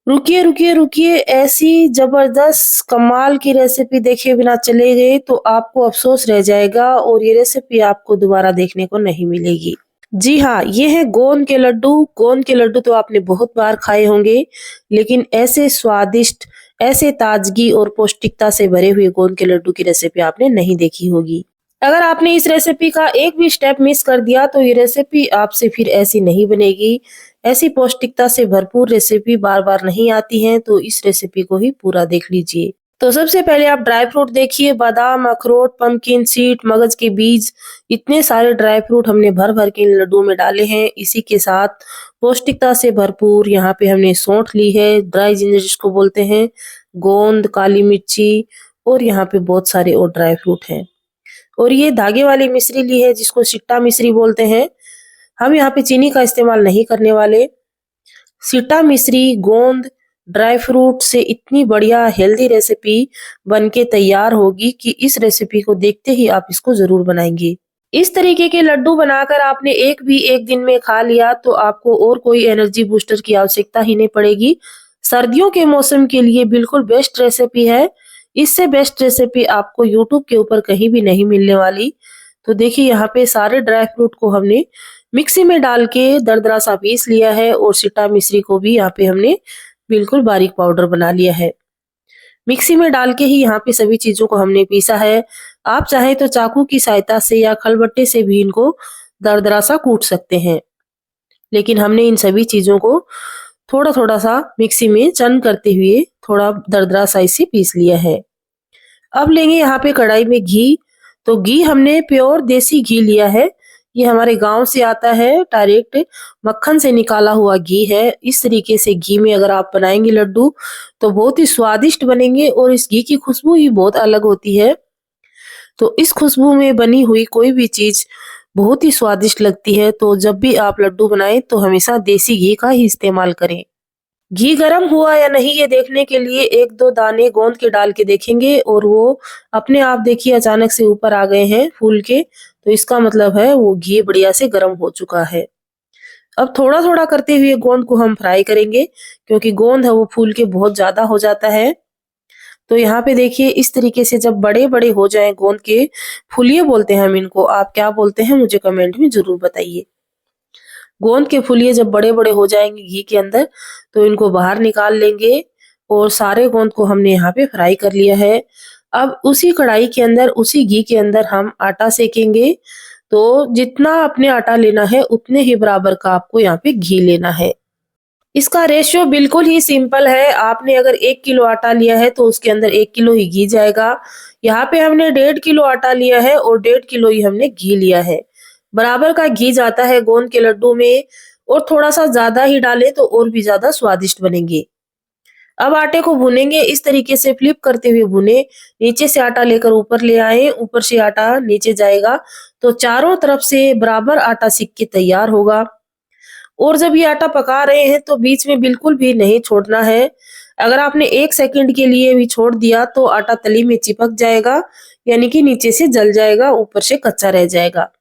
रुकिए, रुकिए, रुकिए, ऐसी ज़बरदस्त कमाल की रेसिपी देखे बिना चले गए तो आपको अफ़सोस रह जाएगा और ये रेसिपी आपको दोबारा देखने को नहीं मिलेगी। जी हाँ, ये है गोंद के लड्डू। गोंद के लड्डू तो आपने बहुत बार खाए होंगे, लेकिन ऐसे स्वादिष्ट, ऐसे ताज़गी और पौष्टिकता से भरे हुए गोंद के लड्डू की रेसिपी आपने नहीं देखी होगी। अगर आपने इस रेसिपी का एक भी स्टेप मिस कर दिया तो ये रेसिपी आपसे फिर ऐसी नहीं बनेगी। ऐसी पौष्टिकता से भरपूर रेसिपी बार-बार नहीं आती हैं, तो इस रेसिपी को ही पूरा देख लीजिए। तो सबसे पहले आप ड्राई फ्रूट देखिए, बादाम, अखरोट, पम्पकिन सीड, मगज के बीज, इतने सारे ड्राई फ्रूट हमने भर-भर के इन लड्डुओं में डाले हैं। इसी के साथ पौष्टिकता से भरपूर यहाँ पे हमने सौंठ ली है, ड्राई जिंजर जिसको बोलते हैं, गोंद, काली मिर्ची और यहाँ पे बहुत सारे और ड्राई फ्रूट हैं। और ये धागे वाली मिश्री ली है जिसको सिट्टा मिश्री बोलते हैं। हम यहाँ पे चीनी का इस्तेमाल नहीं करने वाले। सिट्टा मिश्री, गोंद, ड्राई फ्रूट से इतनी बढ़िया हेल्दी रेसिपी बनके तैयार होगी कि इस रेसिपी को देखते ही आप इसको ज़रूर बनाएँगे। इस तरीके के लड्डू बनाकर आपने एक दिन में खा लिया तो आपको और कोई एनर्जी बूस्टर की आवश्यकता ही नहीं पड़ेगी। सर्दियों के मौसम के लिए बिल्कुल बेस्ट रेसिपी है। इससे बेस्ट रेसिपी आपको यूट्यूब के ऊपर कहीं भी नहीं मिलने वाली। तो देखिए यहाँ पे सारे ड्राई फ्रूट को हमने मिक्सी में डाल के दरदरा सा पीस लिया है और सिट्टा मिश्री को भी यहाँ पे हमने बिल्कुल बारीक पाउडर बना लिया है। मिक्सी में डाल के ही यहाँ पे सभी चीज़ों को हमने पीसा है। आप चाहें तो चाकू की सहायता से या खलबट्टे से भी इनको दरदरा सा कूट सकते हैं। लेकिन हमने इन सभी चीज़ों को थोड़ा-थोड़ा सा मिक्सी में चर्न करते हुए थोड़ा दरदरा सा इसे पीस लिया है। अब लेंगे यहाँ पे कढ़ाई में घी। तो घी हमने प्योर देसी घी लिया है। ये हमारे गाँव से आता है, डायरेक्ट मक्खन से निकाला हुआ घी है। इस तरीके से घी में अगर आप बनाएँगे लड्डू तो बहुत ही स्वादिष्ट बनेंगे और इस घी की खुशबू ही बहुत अलग होती है। तो इस खुशबू में बनी हुई कोई भी चीज़ बहुत ही स्वादिष्ट लगती है। तो जब भी आप लड्डू बनाएँ तो हमेशा देसी घी का ही इस्तेमाल करें। घी गरम हुआ या नहीं ये देखने के लिए 1-2 दाने गोंद के डाल के देखेंगे और वो अपने आप देखिए अचानक से ऊपर आ गए हैं फूल के, तो इसका मतलब है वो घी बढ़िया से गरम हो चुका है। अब थोड़ा-थोड़ा करते हुए गोंद को हम फ्राई करेंगे क्योंकि गोंद है वो फूल के बहुत ज़्यादा हो जाता है। तो यहाँ पे देखिए इस तरीके से जब बड़े-बड़े हो जाएँ गोंद के, फुलिये बोलते हैं हम इनको, आप क्या बोलते हैं मुझे कमेंट में ज़रूर बताइए। गोंद के फुलिये जब बड़े-बड़े हो जाएँगे घी के अंदर, तो इनको बाहर निकाल लेंगे और सारे गोंद को हमने यहाँ पे फ्राई कर लिया है। अब उसी कढ़ाई के अंदर, उसी घी के अंदर हम आटा सेकेंगे। तो जितना आपने आटा लेना है, उतने ही बराबर का आपको यहाँ पे घी लेना है। इसका रेशियो बिल्कुल ही सिंपल है। आपने अगर 1 किलो आटा लिया है, तो उसके अंदर 1 किलो ही घी जाएगा। यहाँ पे हमने 1.5 किलो आटा लिया है और 1.5 किलो ही हमने घी लिया है। बराबर का घी जाता है गोंद के लड्डू में और थोड़ा-सा ज़्यादा ही डालें तो और भी ज़्यादा स्वादिष्ट बनेंगे। अब आटे को भूनेंगे, इस तरीके से फ्लिप करते हुए भूनें। नीचे से आटा लेकर ऊपर ले आएँ, ऊपर से आटा नीचे जाएगा, तो चारों तरफ से बराबर आटा सिक के तैयार होगा। और जब ये आटा पका रहे हैं तो बीच में बिल्कुल भी नहीं छोड़ना है। अगर आपने 1 सेकंड के लिए भी छोड़ दिया तो आटा तली में चिपक जाएगा, यानी कि नीचे से जल जाएगा, ऊपर से कच्चा रह जाएगा।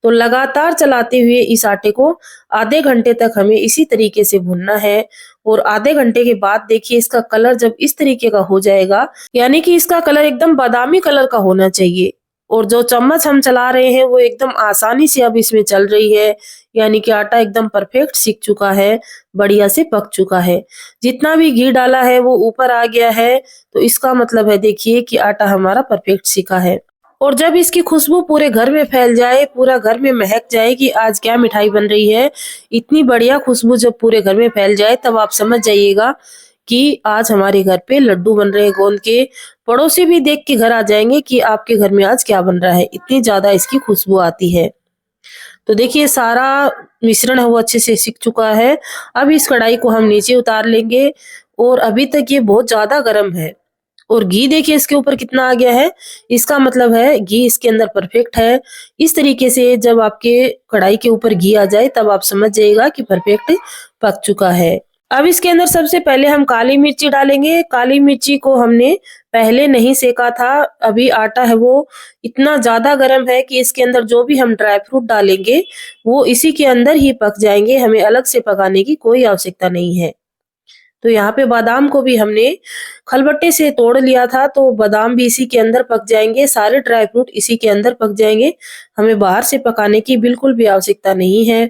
तो लगातार चलाते हुए इस आटे को आधे घंटे तक हमें इसी तरीके से भूनना है और आधे घंटे के बाद देखिए इसका कलर जब इस तरीके का हो जाएगा, यानी कि इसका कलर एकदम बादामी कलर का होना चाहिए और जो चम्मच हम चला रहे हैं वो एकदम आसानी से अब इसमें चल रही है, यानी कि आटा एकदम परफेक्ट सिक चुका है, बढ़िया से पक चुका है। जितना भी घी डाला है वो ऊपर आ गया है, तो इसका मतलब है देखिए कि आटा हमारा परफेक्ट सिका है। और जब इसकी खुशबू पूरे घर में फैल जाए, पूरा घर में महक जाए कि आज क्या मिठाई बन रही है, इतनी बढ़िया खुशबू जब पूरे घर में फैल जाए तब आप समझ जाइएगा कि आज हमारे घर पे लड्डू बन रहे हैं गोंद के। पड़ोसी भी देख के घर आ जाएंगे कि आपके घर में आज क्या बन रहा है, इतनी ज़्यादा इसकी खुशबू आती है। तो देखिए सारा मिश्रण है वो अच्छे से सिक चुका है। अब इस कढ़ाई को हम नीचे उतार लेंगे और अभी तक ये बहुत ज़्यादा गर्म है और घी देखिए इसके ऊपर कितना आ गया है, इसका मतलब है घी इसके अंदर परफेक्ट है। इस तरीके से जब आपके कढ़ाई के ऊपर घी आ जाए तब आप समझ जाइएगा कि परफेक्ट पक चुका है। अब इसके अंदर सबसे पहले हम काली मिर्ची डालेंगे। काली मिर्ची को हमने पहले नहीं सेका था, अभी आटा है वो इतना ज़्यादा गर्म है कि इसके अंदर जो भी हम ड्राई फ्रूट डालेंगे, वो इसी के अंदर ही पक जाएँगे, हमें अलग से पकाने की कोई आवश्यकता नहीं है। तो यहाँ पे बादाम को भी हमने खलबट्टे से तोड़ लिया था, तो बादाम भी इसी के अंदर पक जाएंगे, सारे ड्राई फ्रूट इसी के अंदर पक जाएंगे। हमें बाहर से पकाने की बिल्कुल भी आवश्यकता नहीं है।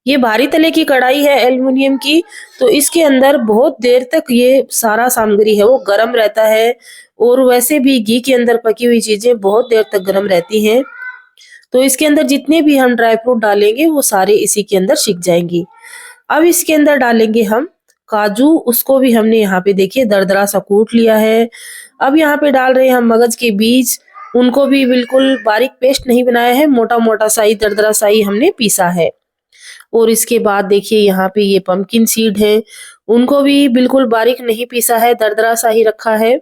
ये भारी तले की कढ़ाई है एल्युमिनियम की, तो इसके अंदर बहुत देर तक ये सारा सामग्री है वो गर्म रहता है, और वैसे भी घी के अंदर पकी हुई चीजें बहुत देर तक गर्म रहती हैं। तो इसके अंदर जितने भी हम ड्राई फ्रूट डालेंगे वो सारे इसी के अंदर सिक जाएंगी। अब इसके अंदर डालेंगे हम काजू, उसको भी हमने यहाँ पे देखिए दरदरा सा कूट लिया है। अब यहाँ पे डाल रहे हैं हम मगज के बीज, उनको भी बिल्कुल बारीक पेस्ट नहीं बनाया है, मोटा मोटा सा ही दरदरा सा ही हमने पीसा है। और इसके बाद देखिए यहाँ पे ये पंपकिन सीड है, उनको भी बिल्कुल बारीक नहीं पीसा है, दरदरा सा ही रखा है।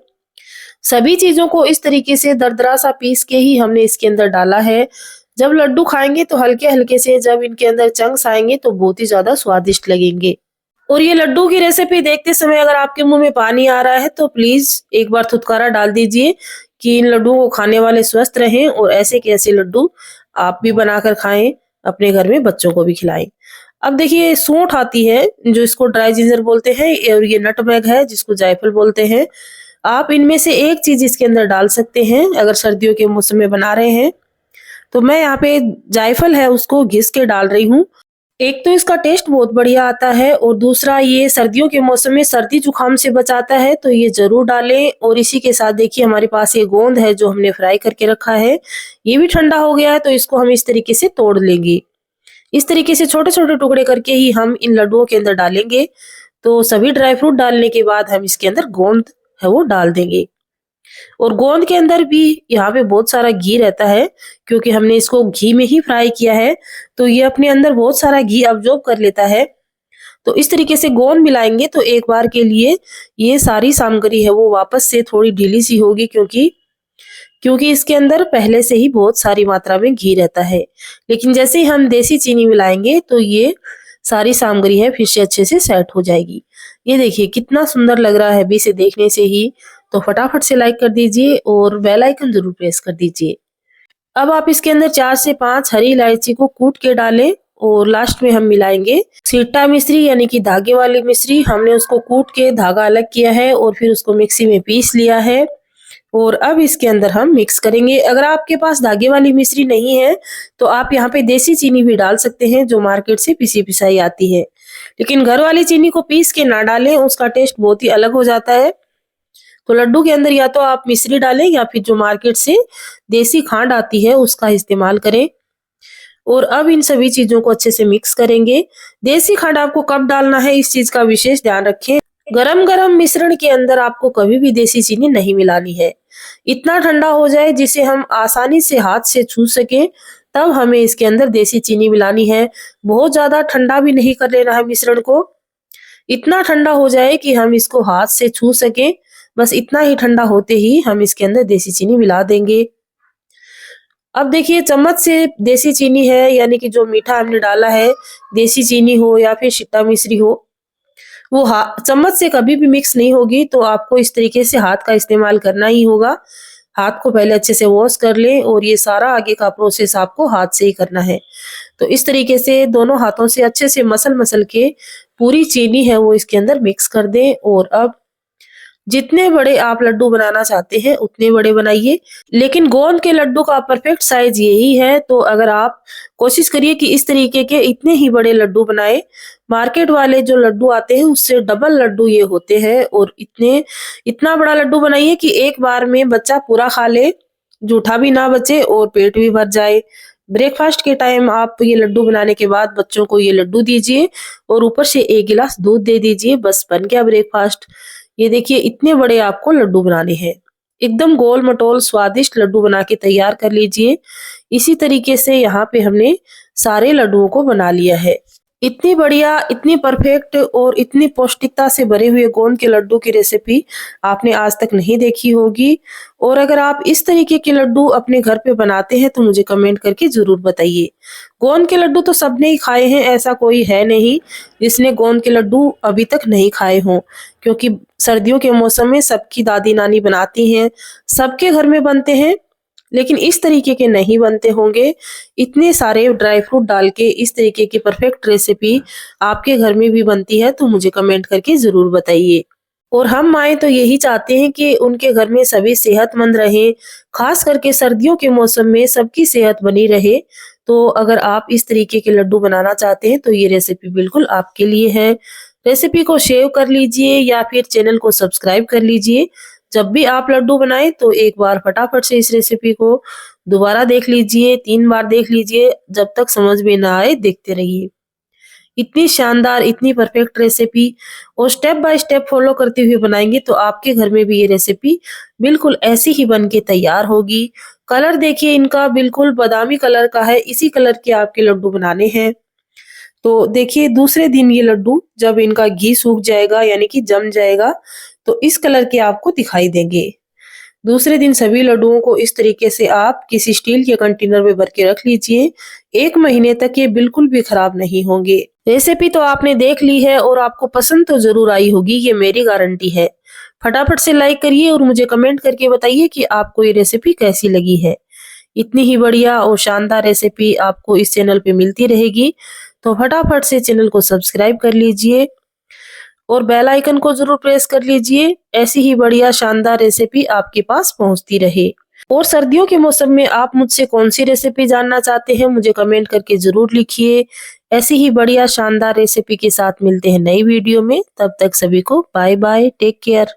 सभी चीजों को इस तरीके से दरदरा सा पीस के ही हमने इसके अंदर डाला है। जब लड्डू खाएंगे तो हल्के हल्के से जब इनके अंदर चंक्स आएंगे तो बहुत ही ज्यादा स्वादिष्ट लगेंगे। और ये लड्डू की रेसिपी देखते समय अगर आपके मुंह में पानी आ रहा है तो प्लीज एक बार थुतकारा डाल दीजिए कि इन लड्डुओं को खाने वाले स्वस्थ रहें, और ऐसे के ऐसे लड्डू आप भी बनाकर खाएं, अपने घर में बच्चों को भी खिलाएं। अब देखिए सूंठ आती है जो इसको ड्राई जिंजर बोलते हैं, और ये नटमेग है जिसको जायफल बोलते हैं। आप इनमें से एक चीज इसके अंदर डाल सकते हैं अगर सर्दियों के मौसम में बना रहे हैं। तो मैं यहाँ पे जायफल है उसको घिस के डाल रही हूँ। एक तो इसका टेस्ट बहुत बढ़िया आता है, और दूसरा ये सर्दियों के मौसम में सर्दी जुकाम से बचाता है, तो ये जरूर डालें। और इसी के साथ देखिए हमारे पास ये गोंद है जो हमने फ्राई करके रखा है, ये भी ठंडा हो गया है, तो इसको हम इस तरीके से तोड़ लेंगे। इस तरीके से छोटे छोटे टुकड़े करके ही हम इन लड्डुओं के अंदर डालेंगे। तो सभी ड्राई फ्रूट डालने के बाद हम इसके अंदर गोंद है वो डाल देंगे। और गोंद के अंदर भी यहाँ पे बहुत सारा घी रहता है, क्योंकि हमने इसको घी में ही फ्राई किया है, तो ये अपने अंदर बहुत सारा घी अब्जॉर्ब कर लेता है। तो इस तरीके से गोंद मिलाएंगे तो एक बार के लिए ये सारी सामग्री है वो वापस से थोड़ी ढीली सी होगी, क्योंकि इसके अंदर पहले से ही बहुत सारी मात्रा में घी रहता है। लेकिन जैसे ही हम देसी चीनी मिलाएंगे तो ये सारी सामग्री है फिर से अच्छे से सेट हो जाएगी। ये देखिए कितना सुंदर लग रहा है अभी से देखने से ही। तो फटाफट से लाइक कर दीजिए और बेल आइकन जरूर प्रेस कर दीजिए। अब आप इसके अंदर 4 से 5 हरी इलायची को कूट के डालें, और लास्ट में हम मिलाएंगे सीटा मिश्री यानी कि धागे वाली मिश्री। हमने उसको कूट के धागा अलग किया है और फिर उसको मिक्सी में पीस लिया है, और अब इसके अंदर हम मिक्स करेंगे। अगर आपके पास धागे वाली मिश्री नहीं है तो आप यहाँ पे देसी चीनी भी डाल सकते हैं जो मार्केट से पिसी पिसाई आती है, लेकिन घर वाली चीनी को पीस के ना डालें, उसका टेस्ट बहुत ही अलग हो जाता है। तो लड्डू के अंदर या तो आप मिश्री डालें या फिर जो मार्केट से देसी खांड आती है उसका इस्तेमाल करें। और अब इन सभी चीजों को अच्छे से मिक्स करेंगे। देसी खांड आपको कब डालना है इस चीज का विशेष ध्यान रखें। गरम गरम मिश्रण के अंदर आपको कभी भी देसी चीनी नहीं मिलानी है। इतना ठंडा हो जाए जिसे हम आसानी से हाथ से छू सके, तब हमें इसके अंदर देसी चीनी मिलानी है। बहुत ज्यादा ठंडा भी नहीं कर लेना है मिश्रण को, इतना ठंडा हो जाए कि हम इसको हाथ से छू सके, बस इतना ही ठंडा होते ही हम इसके अंदर देसी चीनी मिला देंगे। अब देखिए चम्मच से देसी चीनी है यानी कि जो मीठा हमने डाला है, देसी चीनी हो या फिर शिट्टा मिश्री हो, वो चम्मच से कभी भी मिक्स नहीं होगी। तो आपको इस तरीके से हाथ का इस्तेमाल करना ही होगा। हाथ को पहले अच्छे से वॉश कर लें, और ये सारा आगे का प्रोसेस आपको हाथ से ही करना है। तो इस तरीके से दोनों हाथों से अच्छे से मसल मसल के पूरी चीनी है वो इसके अंदर मिक्स कर दें। और अब जितने बड़े आप लड्डू बनाना चाहते हैं उतने बड़े बनाइए, लेकिन गोंद के लड्डू का परफेक्ट साइज यही है। तो अगर आप कोशिश करिए कि इस तरीके के इतने ही बड़े लड्डू बनाएं। मार्केट वाले जो लड्डू आते हैं उससे डबल लड्डू ये होते हैं, और इतना बड़ा लड्डू बनाइए कि एक बार में बच्चा पूरा खा ले, जूठा भी ना बचे और पेट भी भर जाए। ब्रेकफास्ट के टाइम आप ये लड्डू बनाने के बाद बच्चों को ये लड्डू दीजिए और ऊपर से 1 गिलास दूध दे दीजिए, बस बन गया ब्रेकफास्ट। ये देखिए इतने बड़े आपको लड्डू बनाने हैं, एकदम गोल मटोल स्वादिष्ट लड्डू बना के तैयार कर लीजिए। इसी तरीके से यहाँ पे हमने सारे लड्डुओं को बना लिया है। इतनी बढ़िया, इतनी परफेक्ट और इतनी पौष्टिकता से भरे हुए गोंद के लड्डू की रेसिपी आपने आज तक नहीं देखी होगी। और अगर आप इस तरीके के लड्डू अपने घर पे बनाते हैं तो मुझे कमेंट करके जरूर बताइए। गोंद के लड्डू तो सबने ही खाए हैं, ऐसा कोई है नहीं जिसने गोंद के लड्डू अभी तक नहीं खाए हों, क्योंकि सर्दियों के मौसम में सबकी दादी नानी बनाती हैं, सबके घर में बनते हैं। लेकिन इस तरीके के नहीं बनते होंगे। इतने सारे ड्राई फ्रूट डाल के इस तरीके की परफेक्ट रेसिपी आपके घर में भी बनती है तो मुझे कमेंट करके ज़रूर बताइए। और हम माएँ तो यही चाहते हैं कि उनके घर में सभी सेहतमंद रहें, खास करके सर्दियों के मौसम में सबकी सेहत बनी रहे। तो अगर आप इस तरीके के लड्डू बनाना चाहते हैं तो ये रेसिपी बिल्कुल आपके लिए है। रेसिपी को सेव कर लीजिए या फिर चैनल को सब्सक्राइब कर लीजिए। जब भी आप लड्डू बनाएँ तो एक बार फटाफट से इस रेसिपी को दोबारा देख लीजिए, 3 बार देख लीजिए, जब तक समझ में ना आए देखते रहिए। इतनी शानदार, इतनी परफेक्ट रेसिपी और स्टेप बाय स्टेप फॉलो करते हुए बनाएंगे तो आपके घर में भी ये रेसिपी बिल्कुल ऐसी ही बन के तैयार होगी। कलर देखिए इनका बिल्कुल बादामी कलर का है, इसी कलर के आपके लड्डू बनाने हैं। तो देखिए दूसरे दिन ये लड्डू जब इनका घी सूख जाएगा यानी कि जम जाएगा तो इस कलर के आपको दिखाई देंगे। दूसरे दिन सभी लड्डुओं को इस तरीके से आप किसी स्टील के कंटेनर में भर के रख लीजिए। 1 महीने तक ये बिल्कुल भी खराब नहीं होंगे। रेसिपी तो आपने देख ली है और आपको पसंद तो जरूर आई होगी, ये मेरी गारंटी है। फटाफट से लाइक करिए और मुझे कमेंट करके बताइए कि आपको ये रेसिपी कैसी लगी है। इतनी ही बढ़िया और शानदार रेसिपी आपको इस चैनल पे मिलती रहेगी, तो फटाफट से चैनल को सब्सक्राइब कर लीजिए और बेल आइकन को जरूर प्रेस कर लीजिए। ऐसी ही बढ़िया शानदार रेसिपी आपके पास पहुंचती रहे। और सर्दियों के मौसम में आप मुझसे कौन सी रेसिपी जानना चाहते हैं मुझे कमेंट करके जरूर लिखिए। ऐसी ही बढ़िया शानदार रेसिपी के साथ मिलते हैं नई वीडियो में। तब तक सभी को बाय बाय, टेक केयर।